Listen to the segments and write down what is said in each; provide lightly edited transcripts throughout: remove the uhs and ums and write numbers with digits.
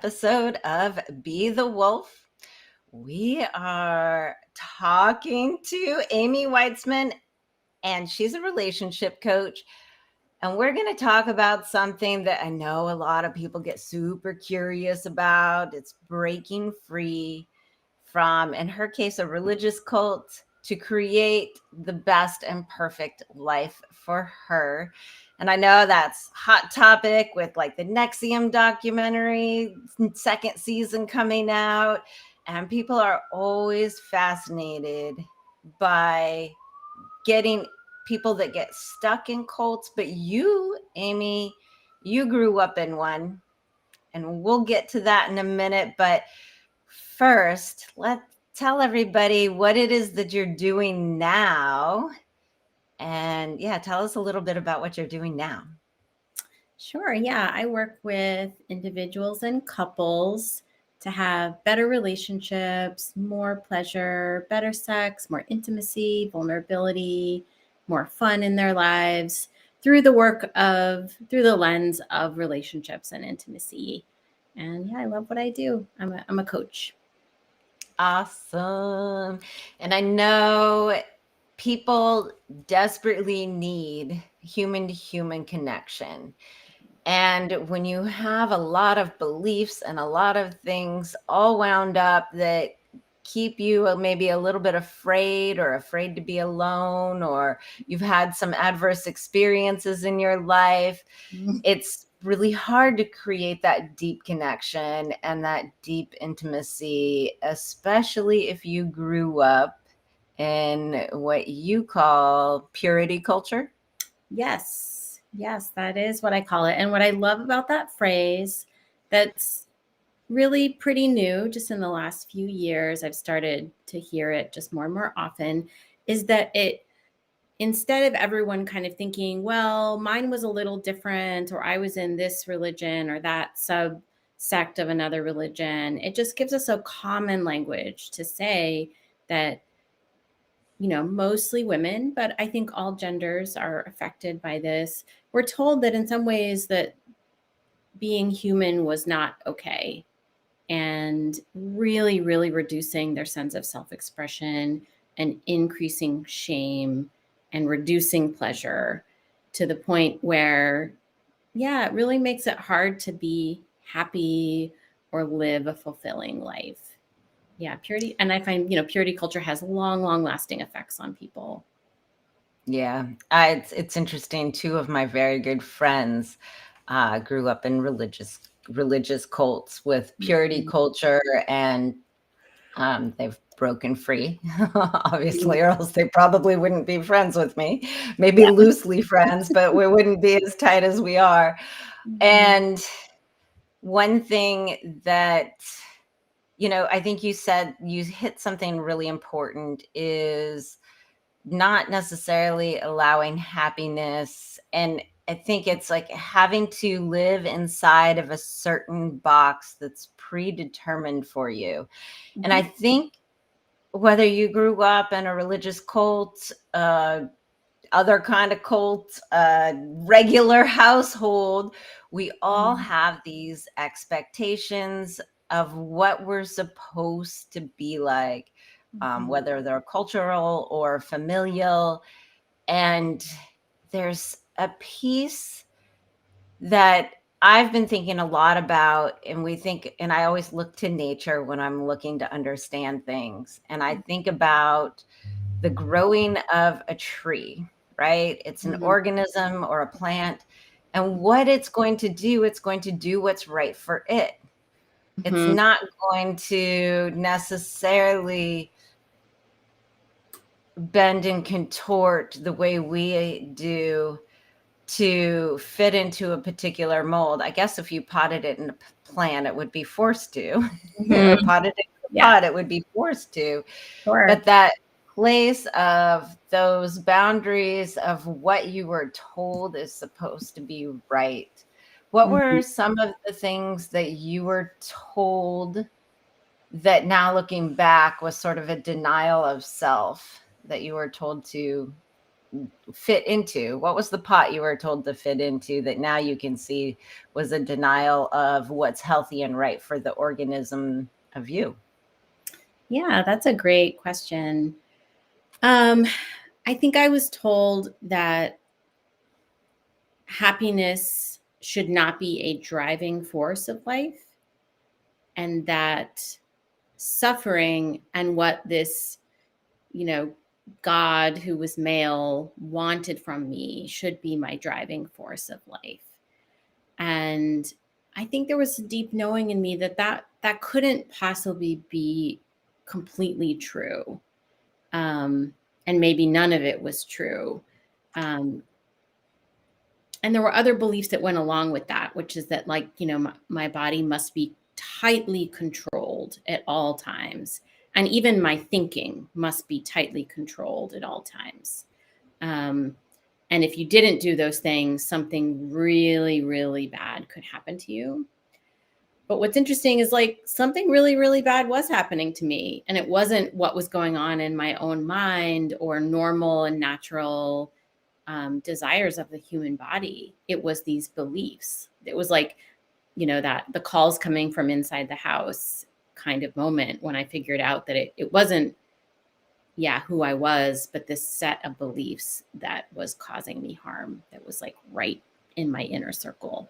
episode of Be the Wolf. We are talking to Amy Weitzman, and she's a relationship coach. And we're going to talk about something that I know a lot of people get super curious about. It's breaking free from, in her case, a religious cult to create the best and perfect life for her. And I know that's hot topic with like the Nexium documentary, second season coming out. And people are always fascinated by getting people that get stuck in cults. But you, Amy, you grew up in one. And we'll get to that in a minute. But first, let's tell everybody what it is that you're doing now. And yeah, tell us a little bit about what you're doing now. Sure. Yeah. I work with individuals and couples to have better relationships, more pleasure, better sex, more intimacy, vulnerability, more fun in their lives through the lens of relationships and intimacy. And yeah, I love what I do. I'm a coach. Awesome. And I know people desperately need human to human connection. And when you have a lot of beliefs and a lot of things all wound up that keep you maybe a little bit afraid to be alone, or you've had some adverse experiences in your life, it's really hard to create that deep connection and that deep intimacy, especially if you grew up in what you call purity culture. Yes, that is what I call it. And what I love about that phrase, that's really pretty new, just in the last few years, I've started to hear it just more and more often, is that instead of everyone kind of thinking, well, mine was a little different, or I was in this religion or that subsect of another religion, it just gives us a common language to say that mostly women, but I think all genders are affected by this. We're told that in some ways that being human was not okay, and really, really reducing their sense of self-expression and increasing shame and reducing pleasure to the point where, yeah, it really makes it hard to be happy or live a fulfilling life. Yeah, purity. And I find, purity culture has long, long lasting effects on people. Yeah, it's interesting. Two of my very good friends grew up in religious cults with purity culture, and they've broken free, obviously, or else they probably wouldn't be friends with me. Maybe loosely friends, but we wouldn't be as tight as we are. And one thing that, I think you said, you hit something really important, is not necessarily allowing happiness. And I think it's like having to live inside of a certain box that's predetermined for you. And I think whether you grew up in a religious cult, other kind of cult, regular household, we all have these expectations of what we're supposed to be like, whether they're cultural or familial. And there's a piece that I've been thinking a lot about, and I always look to nature when I'm looking to understand things. And I think about the growing of a tree, right? It's an organism or a plant. And what it's going to do what's right for it. It's not going to necessarily bend and contort the way we do to fit into a particular mold. I guess if you potted it in a plant, it would be forced to, or potted it in a pot, it would be forced to. Sure. But that place of those boundaries of what you were told is supposed to be right. What were some of the things that you were told that now looking back was sort of a denial of self that you were told to fit into? What was the pot you were told to fit into that now you can see was a denial of what's healthy and right for the organism of you? Yeah, that's a great question. Um, I think I was told that happiness should not be a driving force of life, and that suffering and what this, you know, God who was male wanted from me should be my driving force of life. And I think there was a deep knowing in me that that couldn't possibly be completely true. And maybe none of it was true. Um, and there were other beliefs that went along with that, which is that, like, my body must be tightly controlled at all times. And even my thinking must be tightly controlled at all times. Um, and if you didn't do those things, something really, really bad could happen to you. But what's interesting is, like, something really, really bad was happening to me. And it wasn't what was going on in my own mind or normal and natural desires of the human body. It was these beliefs. It was like, that the calls coming from inside the house kind of moment when I figured out that it wasn't, who I was, but this set of beliefs that was causing me harm, that was like right in my inner circle.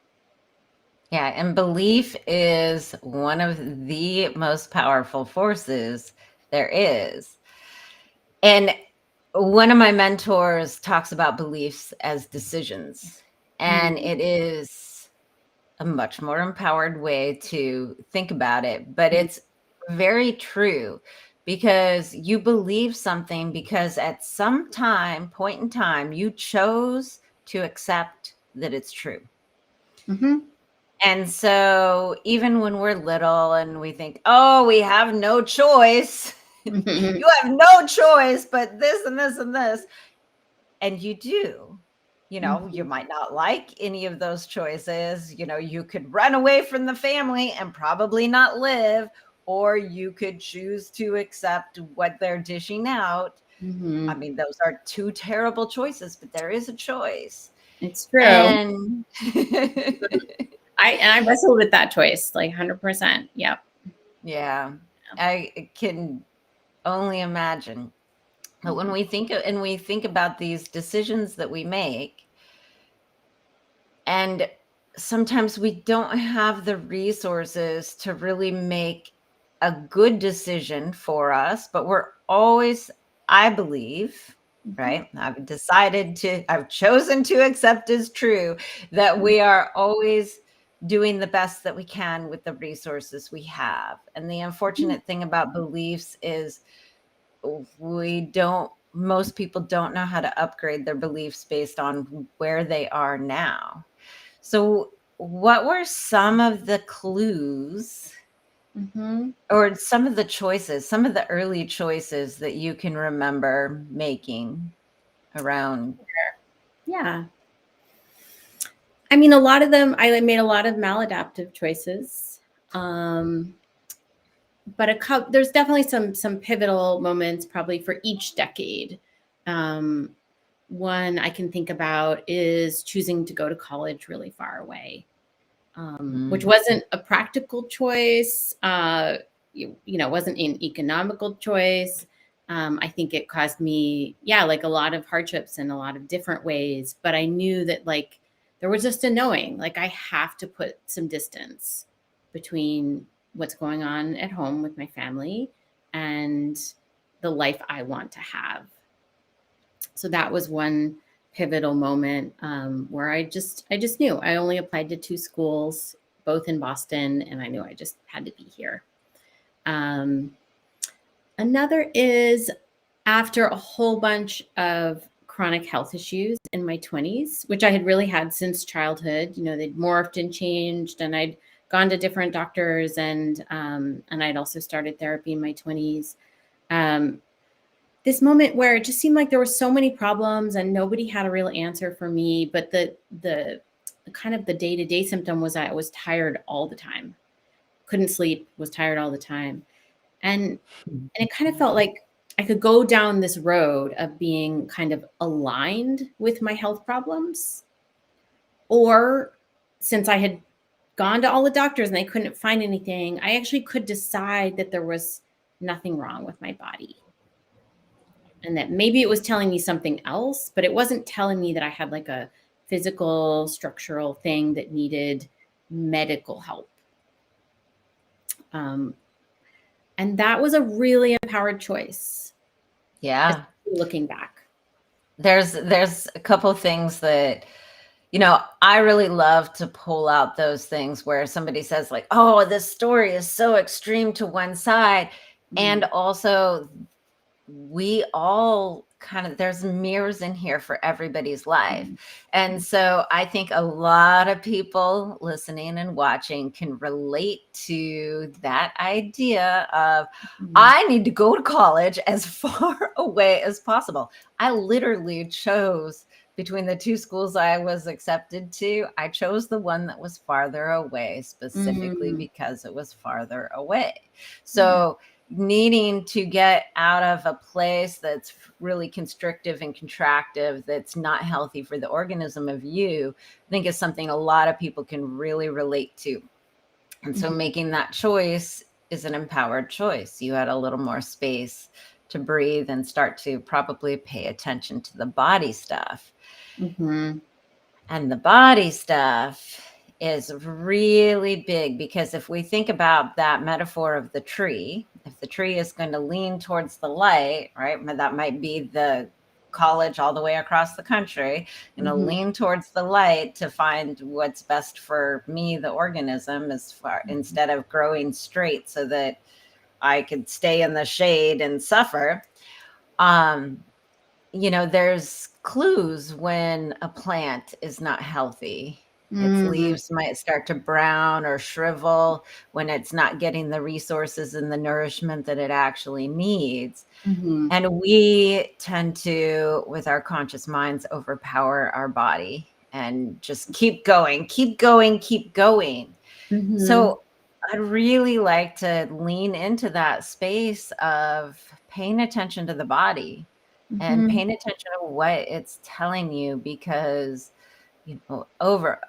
Yeah, and belief is one of the most powerful forces there is. And one of my mentors talks about beliefs as decisions, and Mm-hmm. it is a much more empowered way to think about it, but it's very true because you believe something because at some point in time, you chose to accept that it's true. Mm-hmm. And so even when we're little and we think, "Oh, we have no choice." Mm-hmm. You have no choice but this and this and this. And you do. You Mm-hmm. might not like any of those choices. You could run away from the family and probably not live, or you could choose to accept what they're dishing out. Mm-hmm. I mean, those are two terrible choices, but there is a choice. It's true. And I wrestled with that choice like 100%. Yep. yeah, I can only imagine. But when we think about these decisions that we make, and sometimes we don't have the resources to really make a good decision for us, but we're always, I believe, Mm-hmm. right? I've chosen to accept as true that we are always doing the best that we can with the resources we have. And the unfortunate thing about beliefs is most people don't know how to upgrade their beliefs based on where they are now. So, what were some of the clues Mm-hmm. or some of the choices, some of the early choices that you can remember making around? Yeah. I mean, a lot of them, I made a lot of maladaptive choices. Um, but there's definitely some pivotal moments probably for each decade. Um, One I can think about is choosing to go to college really far away, which Mm, wasn't a practical choice. Wasn't an economical choice. I think it caused me, like a lot of hardships in a lot of different ways. But I knew that, like, there was just a knowing, like, I have to put some distance between what's going on at home with my family and the life I want to have. So that was one pivotal moment, where I just knew I only applied to two schools, both in Boston, and I knew I just had to be here. Um, Another is after a whole bunch of chronic health issues in my 20s, which I had really had since childhood. They'd morphed and changed, and I'd gone to different doctors, and I'd also started therapy in my 20s. Um, this moment where it just seemed like there were so many problems and nobody had a real answer for me, but the kind of the day-to-day symptom was I was tired all the time, couldn't sleep, was tired all the time. And it kind of felt like I could go down this road of being kind of aligned with my health problems, or since I had gone to all the doctors and they couldn't find anything, I actually could decide that there was nothing wrong with my body and that maybe it was telling me something else, but it wasn't telling me that I had like a physical structural thing that needed medical help. Um, and that was a really empowered choice. Yeah. Looking back. There's a couple things that, I really love to pull out those things where somebody says like, oh, this story is so extreme to one side. And also we all there's mirrors in here for everybody's life. And so I think a lot of people listening and watching can relate to that idea of, I need to go to college as far away as possible. I literally chose between the two schools I was accepted to, I chose the one that was farther away, specifically because it was farther away. So needing to get out of a place that's really constrictive and contractive, that's not healthy for the organism of you, I think is something a lot of people can really relate to. And so making that choice is an empowered choice. You had a little more space to breathe and start to probably pay attention to the body stuff. And the body stuff is really big, because if we think about that metaphor of the tree, if the tree is going to lean towards the light, right, that might be the college all the way across the country, lean towards the light to find what's best for me, the organism, as far instead of growing straight so that I could stay in the shade and suffer. There's clues when a plant is not healthy. Its leaves might start to brown or shrivel when it's not getting the resources and the nourishment that it actually needs. And we tend to, with our conscious minds, overpower our body and just keep going, keep going, keep going. So I'd really like to lean into that space of paying attention to the body and paying attention to what it's telling you, because, over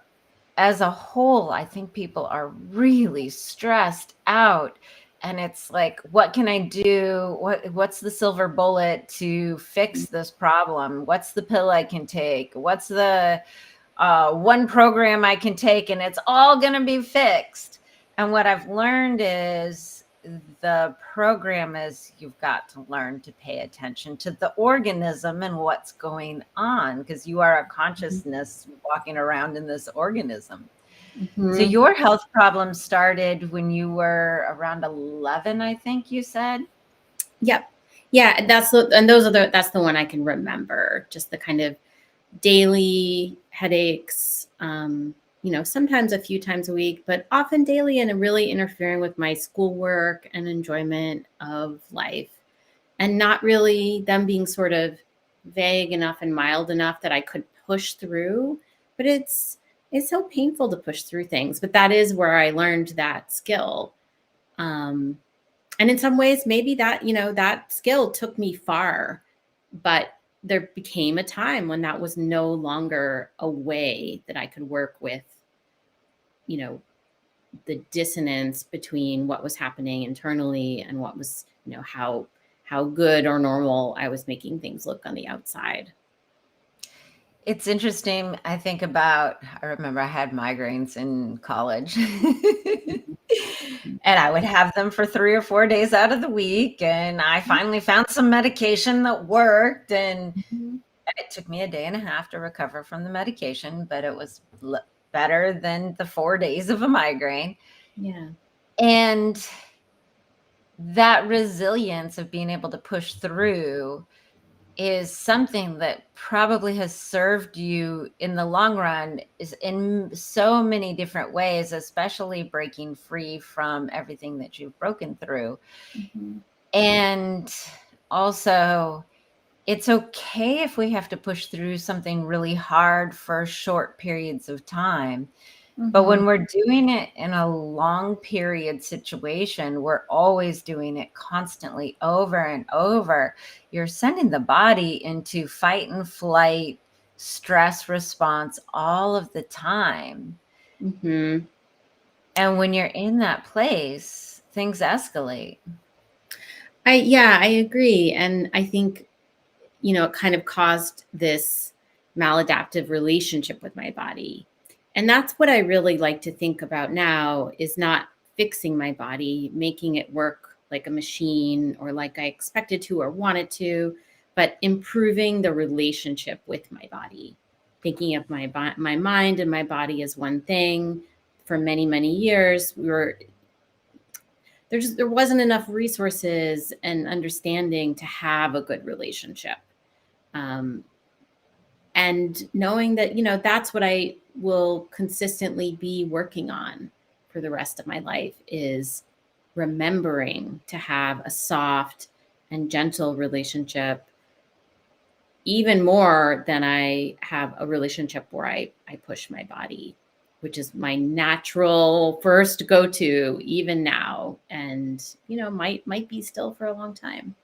as a whole, I think people are really stressed out. And it's like, what can I do? What's the silver bullet to fix this problem? What's the pill I can take? What's the one program I can take and it's all going to be fixed? And what I've learned is the program is you've got to learn to pay attention to the organism and what's going on, because you are a consciousness walking around in this organism. So your health problem started when you were around 11, I think you said? Yep. Yeah, that's the one I can remember, just the kind of daily headaches, sometimes a few times a week, but often daily, and really interfering with my schoolwork and enjoyment of life, and not really them being sort of vague enough and mild enough that I could push through. But it's so painful to push through things. But that is where I learned that skill. And in some ways, maybe that skill took me far, but there became a time when that was no longer a way that I could work with, the dissonance between what was happening internally and what was, how good or normal I was making things look on the outside. It's interesting. I remember I had migraines in college and I would have them for 3 or 4 days out of the week. And I finally found some medication that worked, and it took me a day and a half to recover from the medication, but it was better than the 4 days of a migraine. Yeah. And that resilience of being able to push through is something that probably has served you in the long run, is in so many different ways, especially breaking free from everything that you've broken through. And also, it's okay if we have to push through something really hard for short periods of time, But Mm-hmm. when we're doing it in a long period situation, we're always doing it constantly over and over. You're sending the body into fight and flight, stress response all of the time. Mm-hmm. And when you're in that place, things escalate. I agree. And I think, it kind of caused this maladaptive relationship with my body. And that's what I really like to think about now, is not fixing my body, making it work like a machine or like I expected to or wanted to, but improving the relationship with my body. Thinking of my mind and my body as one thing. For many, many years, there wasn't enough resources and understanding to have a good relationship. Um, and knowing that, that's what I will consistently be working on for the rest of my life, is remembering to have a soft and gentle relationship, even more than I have a relationship where I push my body, which is my natural first go-to even now, and might be still for a long time.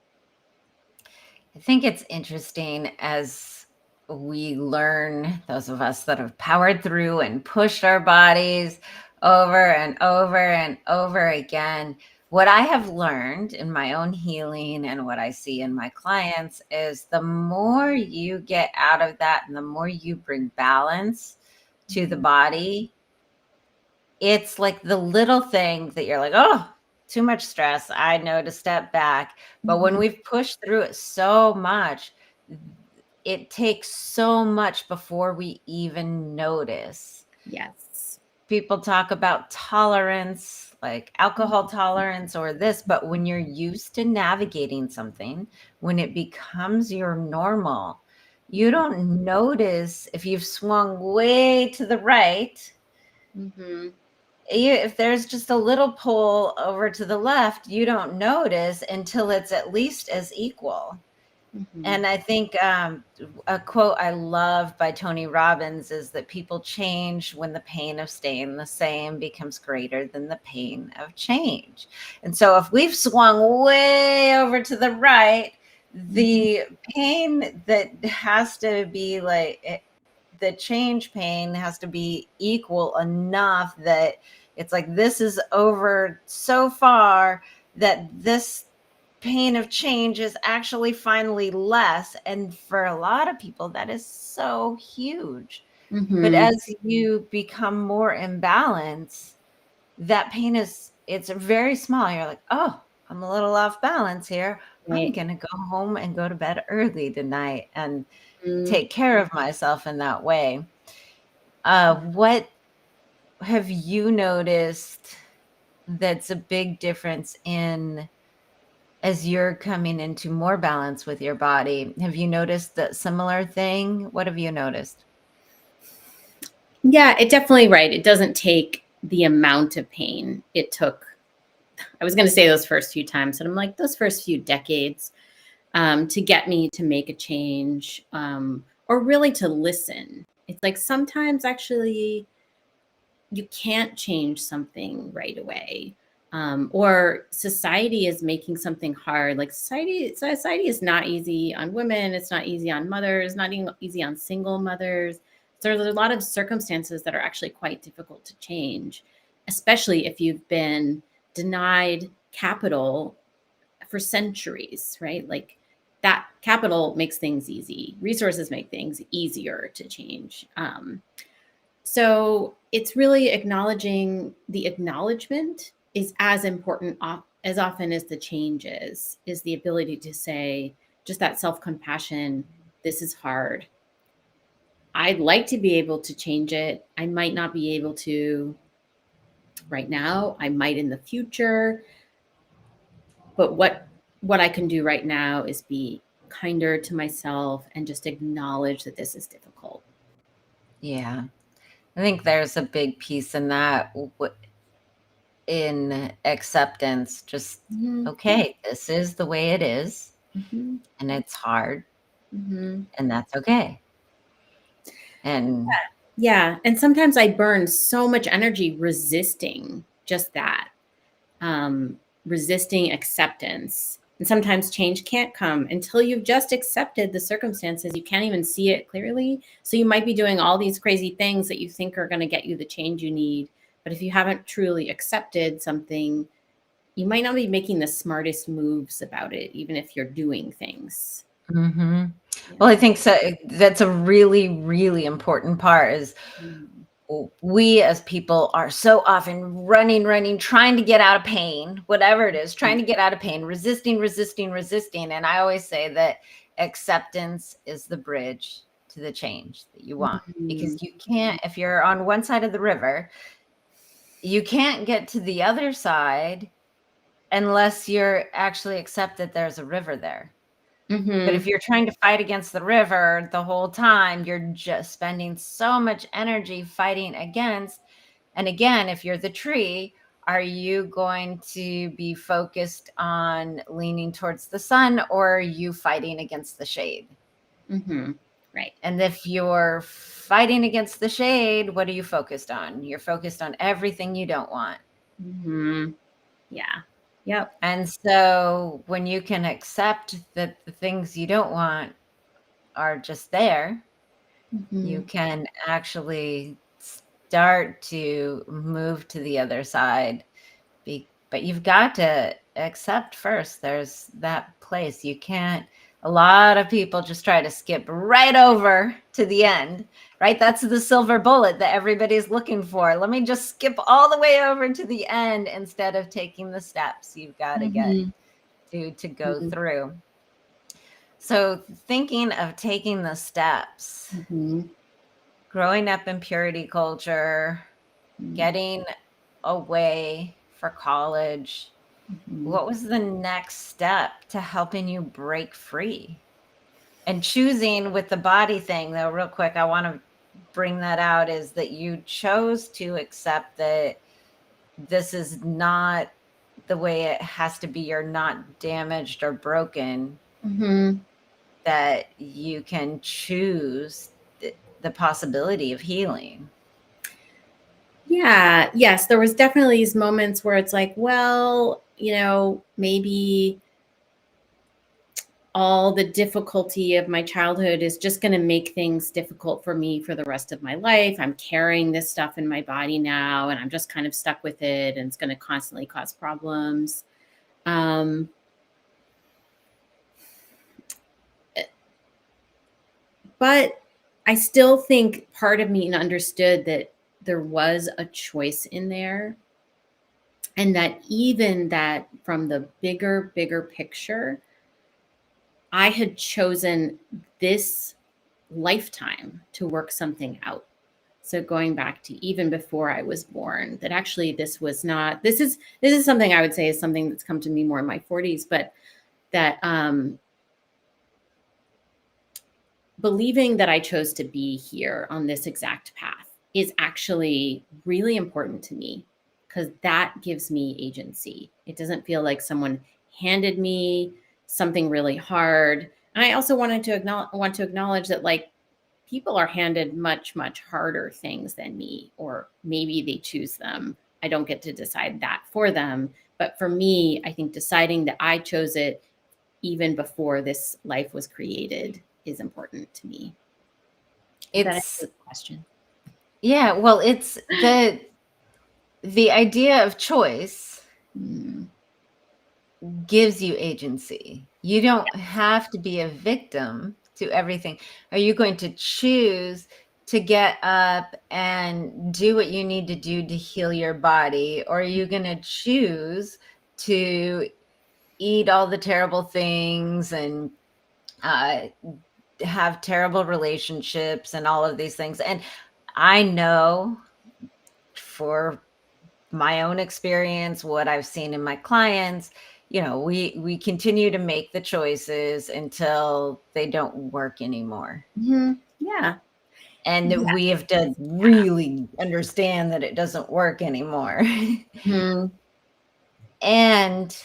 I think it's interesting as we learn, those of us that have powered through and pushed our bodies over and over and over again. What I have learned in my own healing and what I see in my clients is the more you get out of that and the more you bring balance to the body, it's like the little thing that you're like, oh, too much stress. I know to step back. But when Mhm. we've pushed through it so much, it takes so much before we even notice. Yes. People talk about tolerance, like alcohol tolerance or this, but when you're used to navigating something, when it becomes your normal, you don't notice if you've swung way to the right. Mm-hmm. If there's just a little pull over to the left, you don't notice until it's at least as equal. Mm-hmm. And I think a quote I love by Tony Robbins is that people change when the pain of staying the same becomes greater than the pain of change. And so if we've swung way over to the right, Mm-hmm. the pain that has to be the change pain has to be equal enough that it's like this is over so far that this pain of change is actually finally less. And for a lot of people, that is so huge. But Mm-hmm. as you become more in balance, that pain it's very small. You're like, oh, I'm a little off balance here. I'm Right. going to go home and go to bed early tonight and Mm-hmm. take care of myself in that way. What have you noticed that's a big difference in as you're coming into more balance with your body? Have you noticed that similar thing? What have you noticed? Yeah, it definitely right. It doesn't take the amount of pain it took. I was going to say those first few times, and I'm like, those first few decades, to get me to make a change, or really to listen. It's like sometimes actually you can't change something right away. Or society is making something hard. Like society is not easy on women. It's not easy on mothers, not even easy on single mothers. So there's a lot of circumstances that are actually quite difficult to change, especially if you've been denied capital for centuries, right? Like that capital makes things easy. Resources make things easier to change. So it's really acknowledging, the acknowledgement is as important as often as the change is the ability to say, just that self compassion, this is hard. I'd like to be able to change it. I might not be able to right now. I might in the future. But what I can do right now is be kinder to myself and just acknowledge that this is difficult. Yeah. I think there's a big piece in that in acceptance. Just, Mm-hmm. okay, this is the way it is, Mm-hmm. and it's hard, Mm-hmm. and that's okay. And Yeah. Yeah. And sometimes I burn so much energy resisting just that, resisting acceptance. And sometimes change can't come until you've just accepted the circumstances. You can't even see it clearly. So you might be doing all these crazy things that you think are going to get you the change you need. But if you haven't truly accepted something, you might not be making the smartest moves about it, even if you're doing things. Mm-hmm. Well, Yeah. I think so. That's a really, really important part is Mm. we as people are so often running, trying to get out of pain, whatever it is, trying to get out of pain, resisting. And I always say that acceptance is the bridge to the change that you want. Mhm. Because you can't, if you're on one side of the river, you can't get to the other side unless you're actually accept that there's a river there. But if Mhm. you're trying to fight against the river the whole time, you're just spending so much energy fighting against. And again, if you're the tree, are you going to be focused on leaning towards the sun, or are you fighting against the shade? Mhm. Right. And if you're fighting against the shade, what are you focused on? You're focused on everything you don't want. Mhm. Yeah. Yep. And so when you can accept that the things you don't want are just there, you Mhm. can actually start to move to the other side. But you've got to accept first there's that place. You can't, a lot of people just try to skip right over to the end, right? That's the silver bullet that everybody's looking for. Let me just skip all the way over to the end instead of taking the steps you've got to get Mhm. to go Mhm. through. So thinking of taking the steps, Mhm. growing up in purity culture, Mhm. getting away for college, Mhm. what was the next step to helping you break free? And choosing with the body thing, though, real quick, I want to bring that out is that you chose to accept that this is not the way it has to be. You're not damaged or broken, Mhm. that you can choose the possibility of healing. Yeah. Yes, there was definitely these moments where it's like, well, maybe all the difficulty of my childhood is just going to make things difficult for me for the rest of my life. I'm carrying this stuff in my body now, and I'm just kind of stuck with it, and it's going to constantly cause problems. Um, but I still think part of me understood that there was a choice in there, and that even that from the bigger picture, I had chosen this lifetime to work something out. So going back to even before I was born, that actually this was not, this is something I would say is something that's come to me more in my 40s, but that believing that I chose to be here on this exact path is actually really important to me, because that gives me agency. It doesn't feel like someone handed me something really hard. And I also want to acknowledge that, like, people are handed much harder things than me, or maybe they choose them. I don't get to decide that for them. But for me, I think deciding that I chose it even before this life was created is important to me. Does that answer It's, the question? yeah, well, it's the idea of choice Mm. gives you agency. You don't have to be a victim to everything. Are you going to choose to get up and do what you need to do to heal your body? Or are you going to choose to eat all the terrible things and uh, have terrible relationships and all of these things? And I know for my own experience, what I've seen in my clients, we continue to make the choices until they don't work anymore. Yeah. And Yeah. we have to really understand that it doesn't work anymore. Mhm. and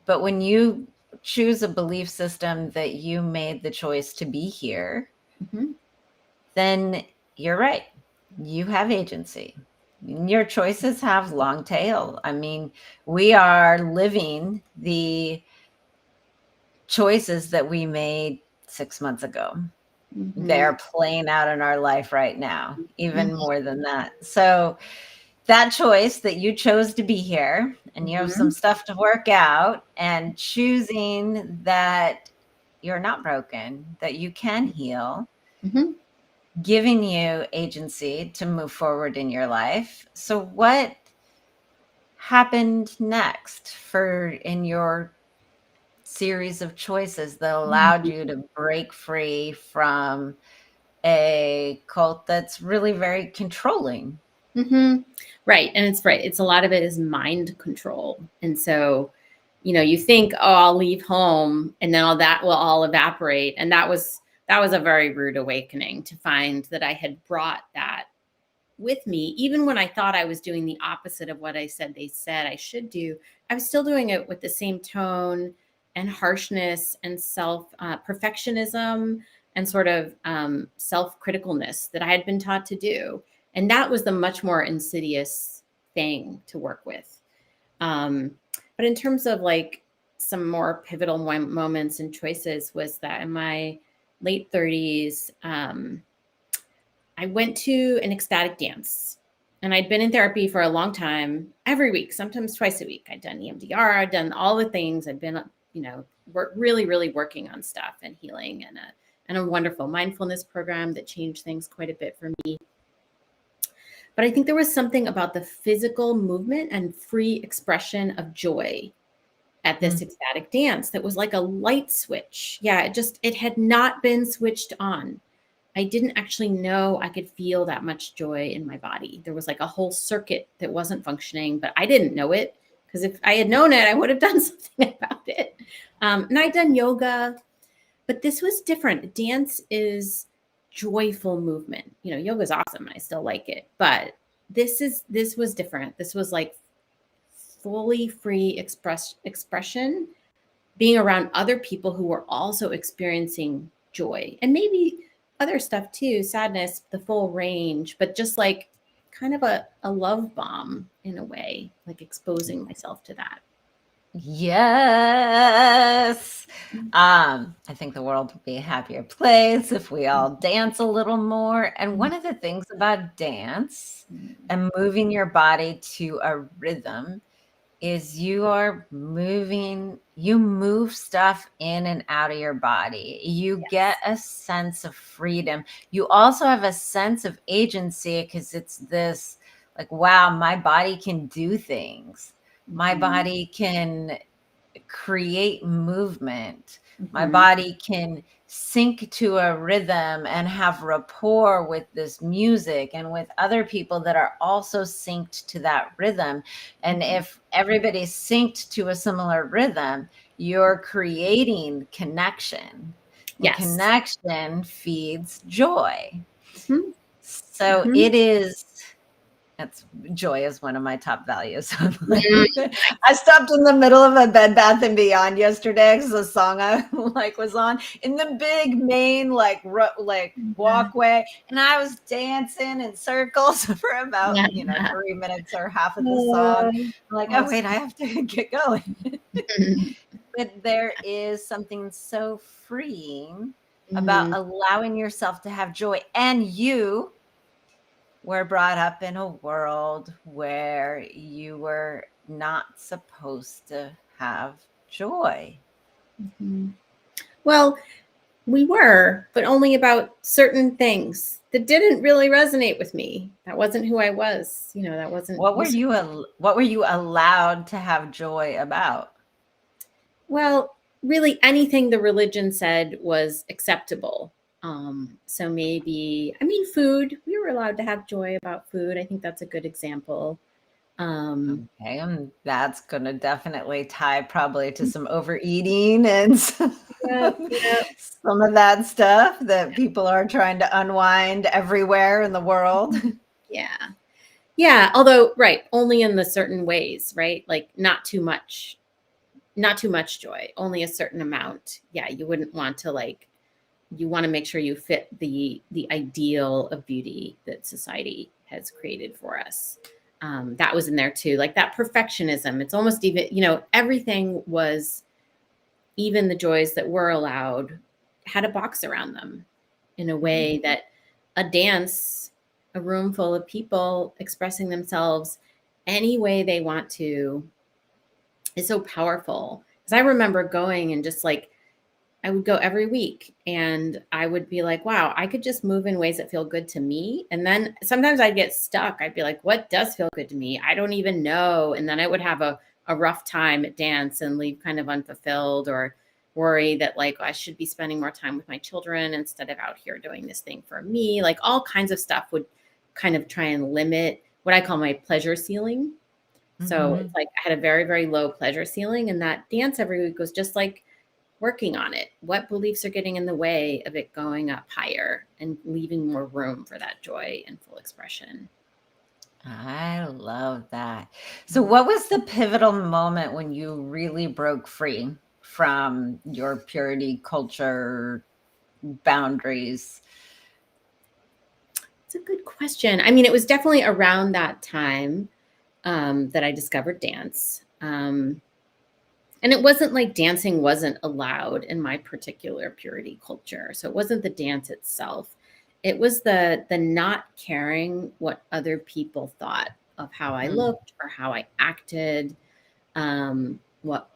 but when you choose a belief system that you made the choice to be here, Mhm. then you're right. You have agency. Your choices have long tail. I mean, we are living the choices that we made 6 months ago. Mm-hmm. They're playing out in our life right now, even Mm-hmm. more than that. So that choice that you chose to be here and you have some Mm-hmm. stuff to work out, and choosing that you're not broken, that you can heal, Mm-hmm. giving you agency to move forward in your life. So what happened next for in your series of choices that allowed you to break free from a cult that's really very controlling? Mm-hmm. Right. And it's right. It's a lot of it is mind control. And so, you think, oh, I'll leave home and then all that will all evaporate. And that was a very rude awakening to find that I had brought that with me, even when I thought I was doing the opposite of what they said I should do. I was still doing it with the same tone and harshness and self perfectionism and sort of self criticalness that I had been taught to do. And that was the much more insidious thing to work with. Um, but in terms of like some more pivotal moments and choices, was that in my late 30s, I went to an ecstatic dance, and I'd been in therapy for a long time, every week, sometimes twice a week. I'd done EMDR, I'd done all the things. I'd been, really, really working on stuff and healing, and a wonderful mindfulness program that changed things quite a bit for me. But I think there was something about the physical movement and free expression of joy at this Mm. ecstatic dance that was like a light switch. Yeah, it had not been switched on. I didn't actually know I could feel that much joy in my body. There was like a whole circuit that wasn't functioning, but I didn't know it, because if I had known it, I would have done something about it. And I'd done yoga, but this was different. Dance is joyful movement. Yoga is awesome. I still like it, but this was different. This was like fully free expression, being around other people who were also experiencing joy and maybe other stuff too, sadness, the full range, but just like kind of a love bomb in a way, like exposing myself to that. Yes. I think the world would be a happier place if we all dance a little more. And one of the things about dance and moving your body to a rhythm is you move stuff in and out of your body. You get Yes. a sense of freedom. You also have a sense of agency, because it's this like, wow, my body can do things. My Mm-hmm. body can create movement. My Mm-hmm. body can sync to a rhythm and have rapport with this music and with other people that are also synced to that rhythm. And Mm-hmm. if everybody's synced to a similar rhythm, you're creating connection, and Yes. connection feeds joy. Mm-hmm. So Mm-hmm. it is that's joy is one of my top values. I'm Mm-hmm. like, I stopped in the middle of a Bed Bath and Beyond yesterday because the song I like was on in the big main like walkway, and I was dancing in circles for about Yeah. 3 minutes or half of the song. Oh, I'm like, oh wait, I awesome. have to get going. But there is something so freeing about Mm-hmm. allowing yourself to have joy, and you were brought up in a world where you were not supposed to have joy. Mm-hmm. Well, we were, but only about certain things that didn't really resonate with me. That wasn't who I was. That wasn't useful. What were you allowed to have joy about? Well, really anything the religion said was acceptable. So maybe, I mean, food, we were allowed to have joy about food. I think that's a good example. Um, Okay, and that's gonna definitely tie probably to some overeating and yeah, yeah, some of that stuff that people are trying to unwind everywhere in the world. yeah. Yeah. Although, right, only in the certain ways, right? Like not too much joy, only a certain amount. Yeah. You wouldn't want to like you want to make sure you fit the ideal of beauty that society has created for us. That was in there too, like that perfectionism. It's almost even, everything was, even the joys that were allowed had a box around them in a way that a dance, a room full of people expressing themselves any way they want to, is so powerful. Because I remember going and just like, I would go every week and I would be like, wow, I could just move in ways that feel good to me. And then sometimes I'd get stuck. I'd be like, what does feel good to me? I don't even know. And then I would have a rough time at dance and leave kind of unfulfilled, or worry that like I should be spending more time with my children instead of out here doing this thing for me. Like all kinds of stuff would kind of try and limit what I call my pleasure ceiling. So it's like I had a very, very low pleasure ceiling. And that dance every week was just like working on it. What beliefs are getting in the way of it going up higher and leaving more room for that joy and full expression? I love that. So, what was the pivotal moment when you really broke free from your purity culture boundaries? It's a good question. I mean, it was definitely around that time that I discovered dance. And it wasn't like dancing wasn't allowed in my particular purity culture. So it wasn't the dance itself. It was the not caring what other people thought of how I Mm, looked or how I acted. What,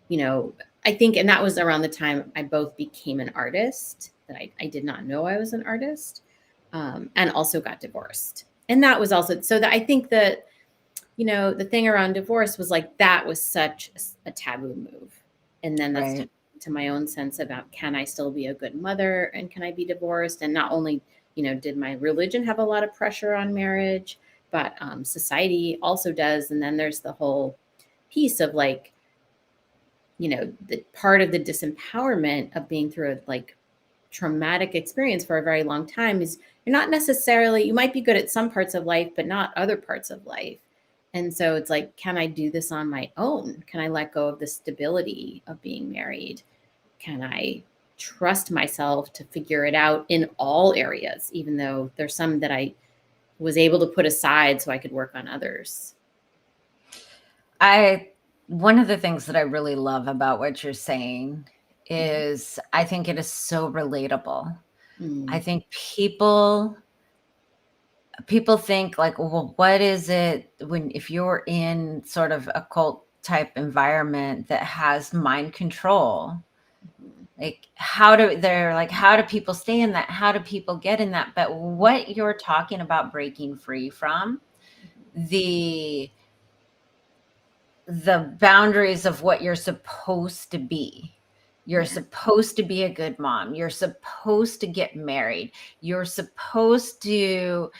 you know, I think, and that was around the time I both became an artist, that I did not know I was an artist, and also got divorced. And that was also, so that I think that, the thing around divorce was like, that was such a taboo move. And then that's right. to my own sense about, can I still be a good mother and can I be divorced? And not only, did my religion have a lot of pressure on marriage, but society also does. And then there's the whole piece of like, the part of the disempowerment of being through a like traumatic experience for a very long time is you're not necessarily, you might be good at some parts of life, but not other parts of life. And so it's like, can I do this on my own? Can I let go of the stability of being married? Can I trust myself to figure it out in all areas, even though there's some that I was able to put aside so I could work on others? One of the things that I really love about what you're saying is I think it is so relatable. I Mm-hmm. think people think like, well, what is it when if you're in sort of a cult type environment that has mind control? Like how do people stay in that? How do people get in that? But what you're talking about breaking free from, the the boundaries of what you're supposed to be. You're Yeah. supposed to be a good mom. You're supposed to get married. You're supposed to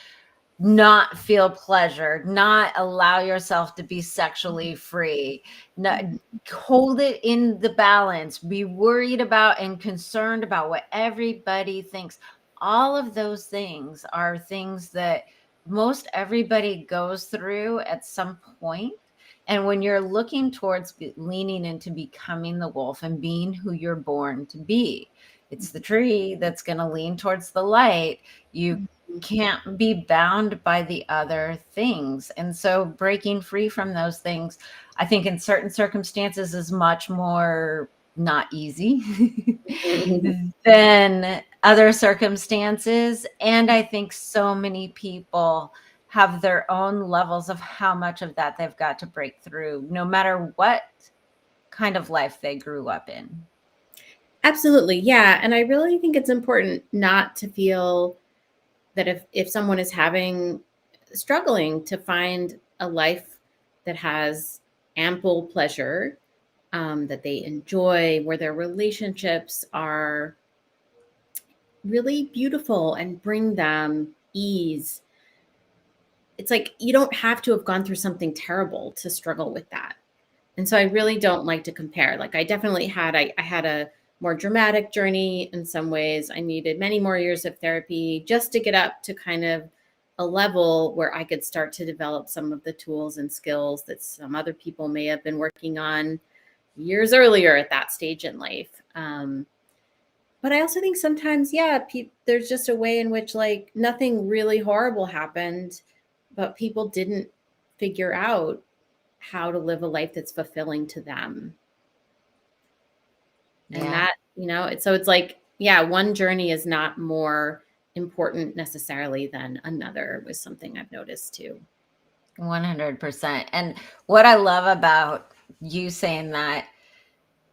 not feel pleasure, not allow yourself to be sexually free, not hold it in the balance, be worried about and concerned about what everybody thinks. All of those things are things that most everybody goes through at some point. And when you're looking towards leaning into becoming the wolf and being who you're born to be, it's the tree that's going to lean towards the light. You can't be bound by the other things. And so breaking free from those things, I think in certain circumstances is much more not easy than other circumstances. And I think so many people have their own levels of how much of that they've got to break through, no matter what kind of life they grew up in. Absolutely. Yeah. And I really think it's important not to feel that if someone is struggling to find a life that has ample pleasure, that they enjoy, where their relationships are really beautiful and bring them ease. It's like you don't have to have gone through something terrible to struggle with that. And so I really don't like to compare. Like I definitely I had a more dramatic journey in some ways. I needed many more years of therapy just to get up to kind of a level where I could start to develop some of the tools and skills that some other people may have been working on years earlier at that stage in life. But I also think sometimes, yeah, there's just a way in which like nothing really horrible happened, but people didn't figure out how to live a life that's fulfilling to them. And Yeah. that, it's like, yeah, one journey is not more important necessarily than another, was something I've noticed too. 100%. And what I love about you saying that,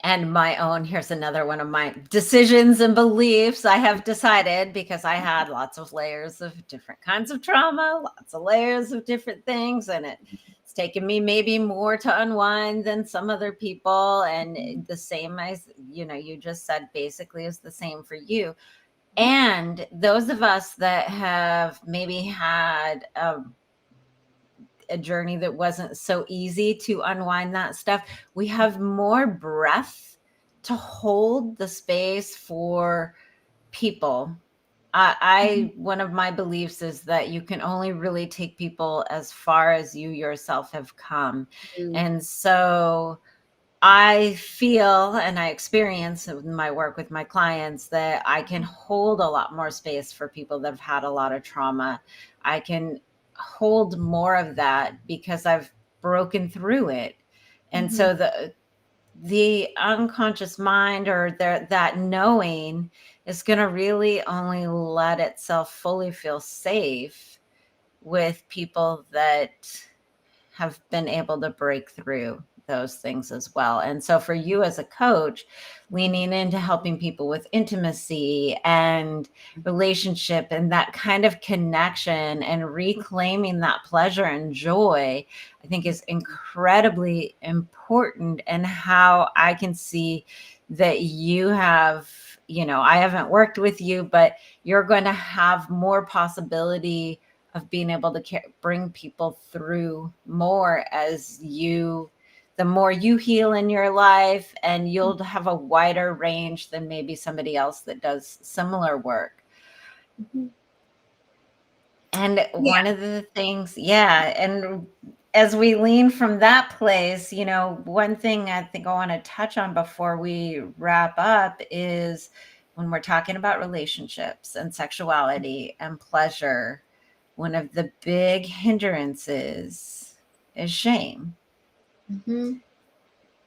and my own, here's another one of my decisions and beliefs I have decided, because I had lots of layers of different kinds of trauma, lots of layers of different things. And it's taken me maybe more to unwind than some other people. And the same as, you just said, basically is the same for you. And those of us that have maybe had a journey that wasn't so easy to unwind that stuff, we have more breath to hold the space for people. I one of my beliefs is that you can only really take people as far as you yourself have come. Mhm. And so I feel, and I experience in my work with my clients, that I can hold a lot more space for people that have had a lot of trauma. I can hold more of that because I've broken through it. And Mhm. so the unconscious mind, or that knowing, is going to really only let itself fully feel safe with people that have been able to break through those things as well. And so for you as a coach, leaning into helping people with intimacy and relationship and that kind of connection and reclaiming that pleasure and joy, I think is incredibly important. And how I can see that you have, I haven't worked with you, but you're going to have more possibility of being able to bring people through more the more you heal in your life, and you'll have a wider range than maybe somebody else that does similar work. Mhm. And Yeah. one of the things, yeah, and as we lean from that place, one thing I think I want to touch on before we wrap up is when we're talking about relationships and sexuality and pleasure, one of the big hindrances is shame. Mhm.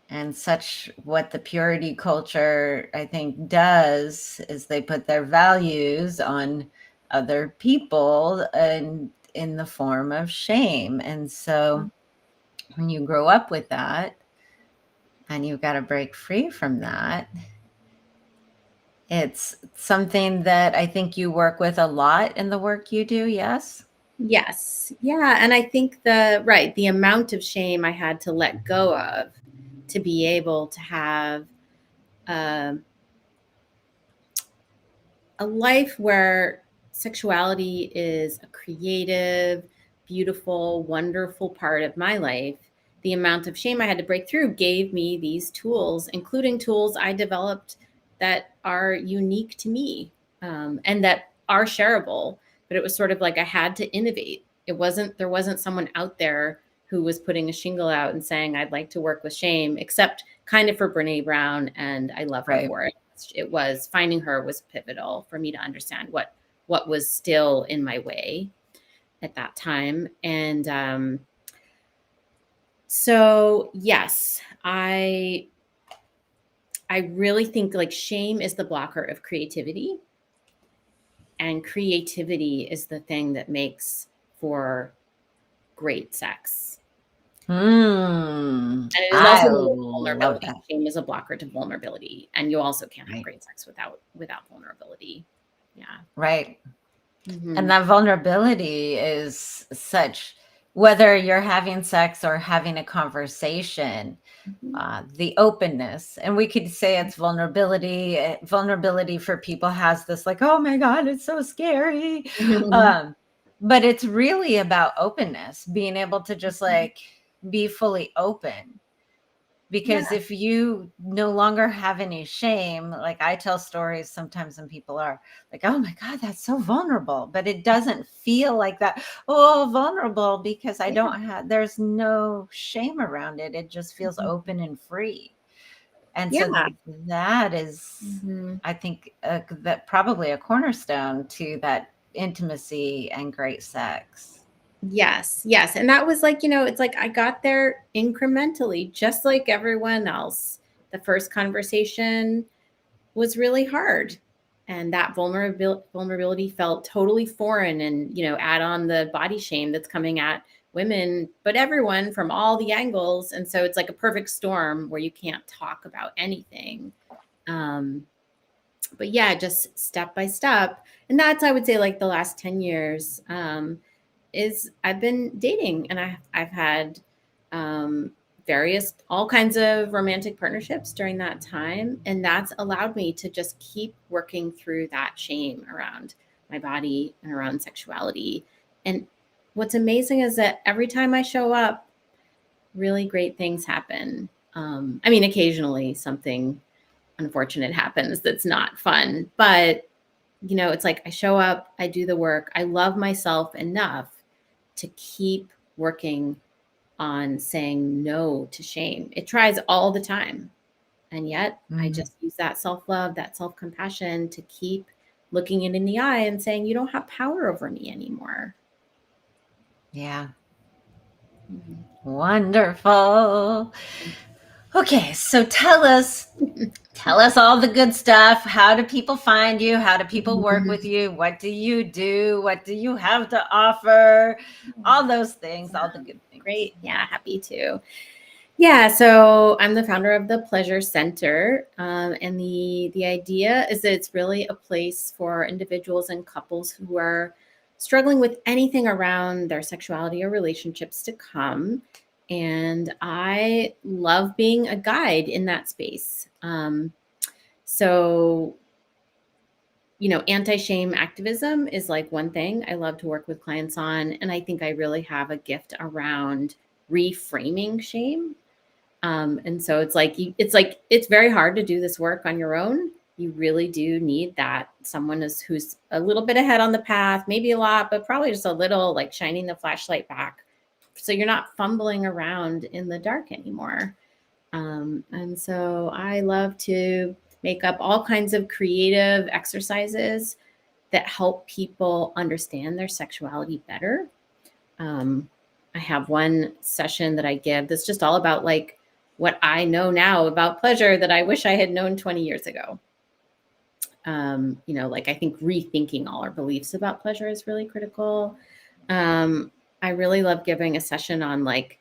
And such what the purity culture, I think, does is they put their values on other people and in the form of shame. And so when you grow up with that and you've got to break free from that, it's something that I think you work with a lot in the work you do. Yes. Yes. Yeah. And I think the amount of shame I had to let go of to be able to have um a life where sexuality is a creative, beautiful, wonderful part of my life, the amount of shame I had to break through gave me these tools, including tools I developed that are unique to me, and that are shareable. But it was sort of like I had to innovate. There wasn't someone out there who was putting a shingle out and saying, I'd like to work with shame, except kind of for Brene Brown. And I love her Right. for it. It was finding her was pivotal for me to understand what was still in my way at that time. And so yes, I really think like shame is the blocker of creativity, and creativity is the thing that makes for great sex. And it is I also love vulnerability. that. Shame is a blocker to vulnerability, and you also can't have Right. great sex without vulnerability. Yeah. Right. And Hmm. that vulnerability is such, whether you're having sex or having a conversation, the openness, and we could say it's vulnerability. Vulnerability for people has this like, oh my God, it's so scary. Hmm. Um, but it's really about openness, being able to just like be fully open. Because Yeah. if you no longer have any shame, like I tell stories sometimes and people are like, oh my God, that's so vulnerable. But it doesn't feel like that. Oh, vulnerable, because Yeah. there's no shame around it. It just feels open and free. And so Yeah. that is, Mhm. I think, that probably a cornerstone to that intimacy and great sex. Yes, yes. And that was like, it's like I got there incrementally, just like everyone else. The first conversation was really hard. And that vulnerability felt totally foreign. And, add on the body shame that's coming at women, but everyone from all the angles. And so it's like a perfect storm where you can't talk about anything. Um, but yeah, just step by step. And that's, I would say, like the last 10 years. Is I've been dating, and I've had um, various all kinds of romantic partnerships during that time, and that's allowed me to just keep working through that shame around my body and around sexuality. And what's amazing is that every time I show up, really great things happen. I mean, occasionally something unfortunate happens that's not fun, but it's like I show up, I do the work, I love myself enough to keep working on saying no to shame. It tries all the time. And yet I Mhm. just use that self love, that self compassion to keep looking it in the eye and saying, you don't have power over me anymore. Yeah. Mhm. Wonderful. Okay, so tell us all the good stuff. How do people find you? How do people work with you? What do you do? What do you have to offer? All those things, all the Yeah, good things. great. Yeah, happy to. Yeah, so I'm the founder of the Pleasure Center, and the idea is that it's really a place for individuals and couples who are struggling with anything around their sexuality or relationships to come. And I love being a guide in that space. So anti-shame activism is like one thing I love to work with clients on, and I think I really have a gift around reframing shame. And so it's very hard to do this work on your own. You really do need that someone who's a little bit ahead on the path, maybe a lot, but probably just a little, like shining the flashlight back, so you're not fumbling around in the dark anymore. And so I love to make up all kinds of creative exercises that help people understand their sexuality better. Um, I have one session that I give that's just all about like what I know now about pleasure that I wish I had known 20 years ago. Like I think rethinking all our beliefs about pleasure is really critical. I really love giving a session on like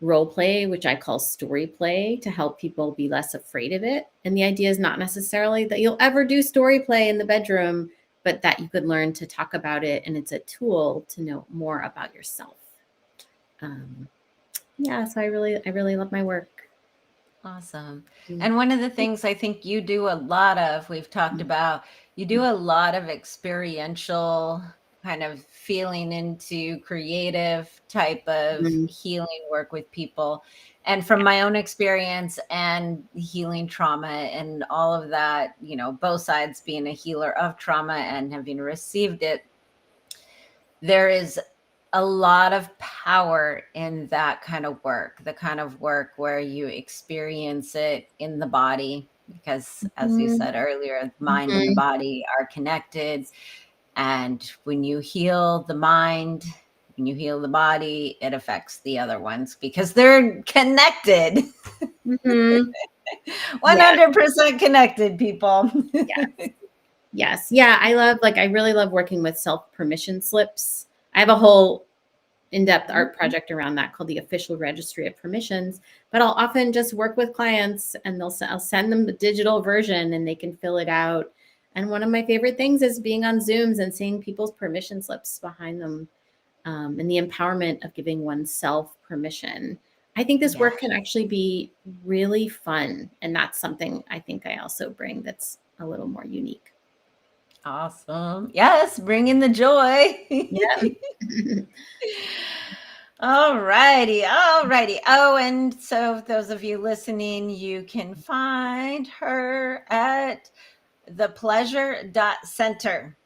role play, which I call story play, to help people be less afraid of it. And the idea is not necessarily that you'll ever do story play in the bedroom, but that you could learn to talk about it. And it's a tool to know more about yourself. Um, yeah, so I really love my work. Awesome. Mm. And one of the things I think you do a lot of, we've talked about, you do a lot of experiential kind of feeling into creative type of Mhm. healing work with people. And from Yeah. my own experience and healing trauma and all of that, both sides being a healer of trauma and having received it, there is a lot of power in that kind of work, the kind of work where you experience it in the body, because as you Mhm. said earlier, the mind and the Mhm. body are connected. And when you heal the mind, when you heal the body, it affects the other ones because they're connected. Mhm. Yeah. 100% connected, people. Yes. Yes. Yeah. I really love working with self permission slips. I have a whole in-depth art project around that called the Official Registry of Permissions. But I'll often just work with clients, and I'll send them the digital version and they can fill it out. And one of my favorite things is being on Zooms and seeing people's permission slips behind them, and the empowerment of giving oneself permission. I think this Yeah. work can actually be really fun. And that's something I think I also bring that's a little more unique. Awesome. Yes, bring in the joy. Yeah. All righty. All righty. Oh, and so those of you listening, you can find her at thepleasure.center.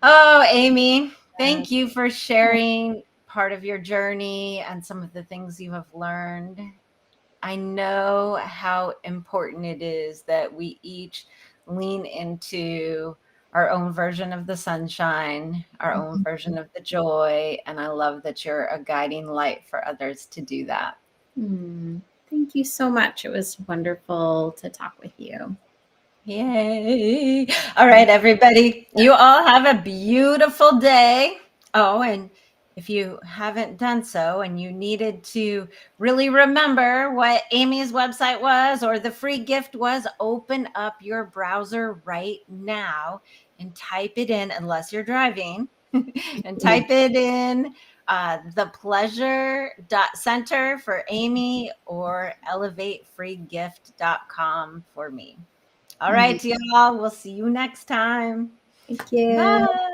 Oh, Amy, thank you for sharing part of your journey and some of the things you have learned. I know how important it is that we each lean into our own version of the sunshine, our own version of the joy. And I love that you're a guiding light for others to do that. Thank you so much. It was wonderful to talk with you. Yay. All right, everybody. You all have a beautiful day. Oh, and if you haven't done so and you needed to really remember what Amy's website was or the free gift was, open up your browser right now and type it in, unless you're driving, and type it in the pleasure center for Amy or elevatefreegift.com for me. All right, y'all. We'll see you next time. Thank you. Bye.